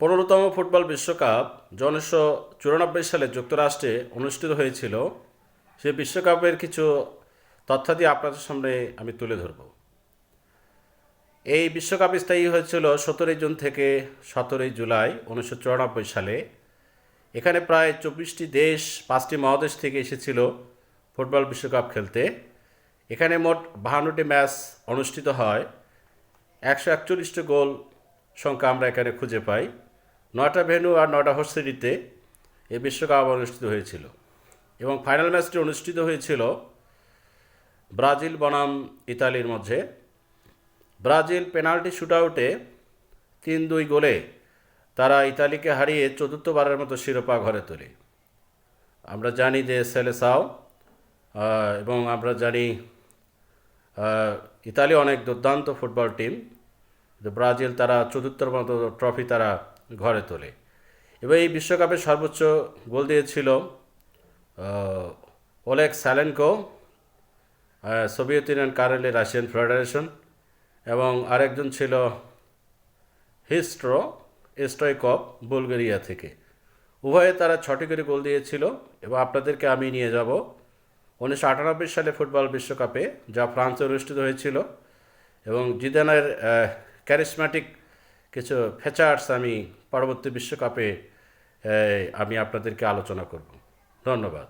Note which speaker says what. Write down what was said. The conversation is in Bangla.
Speaker 1: ১৫তম ফুটবল বিশ্বকাপ যা ১৯৯৪ সালে যুক্তরাষ্ট্রে অনুষ্ঠিত হয়েছিল, সে বিশ্বকাপের কিছু তথ্যাদি আপনাদের সামনে আমি তুলে ধরব। এই বিশ্বকাপ স্থায়ী হয়েছিল ১৭ জুন থেকে ১৭ জুলাই ১৯৯৪ সালে। এখানে প্রায় ২৪টি দেশ, ৫টি মহাদেশ থেকে এসেছিল ফুটবল বিশ্বকাপ খেলতে। এখানে মোট ৫২টি ম্যাচ অনুষ্ঠিত হয়। ১৪১টি গোল সংখ্যা আমরা এখানে খুঁজে পাই। ৯টা ভেন্যু আর ৯টা হোস্ট সিটিতে এই বিশ্বকাপ অনুষ্ঠিত হয়েছিল এবং ফাইনাল ম্যাচটি অনুষ্ঠিত হয়েছিল ব্রাজিল বনাম ইতালির মধ্যে। ব্রাজিল পেনাল্টি শুটআউটে ৩-২ গোলে তারা ইতালিকে হারিয়ে চতুর্থবারের মতো শিরোপা ঘরে তোলে। আমরা জানি যে সেলেসাও এবং আমরা জানি ইতালি অনেক দুর্দান্ত ফুটবল টিম। ব্রাজিল তারা চতুর্থর মতো ট্রফি তারা ঘরে তোলে এবং এই বিশ্বকাপে সর্বোচ্চ গোল দিয়েছিল Oleg Salenko, Soviet Union currently Russian Federation, এবং আরেকজন ছিল হিস্ট্রো স্টয়কভ বুলগেরিয়া থেকে। উভয়ে তারা 6টি করে গোল দিয়েছিল এবং আপনাদেরকে আমি নিয়ে যাব 1998 সালে ফুটবল বিশ্বকাপে, যা ফ্রান্সে অনুষ্ঠিত হয়েছিল, এবং জিদানের ক্যারিসম্যাটিক কিছু ফিচার্স আমি পরবর্তী বিশ্বকাপে আমি আপনাদেরকে আলোচনা করব। ধন্যবাদ।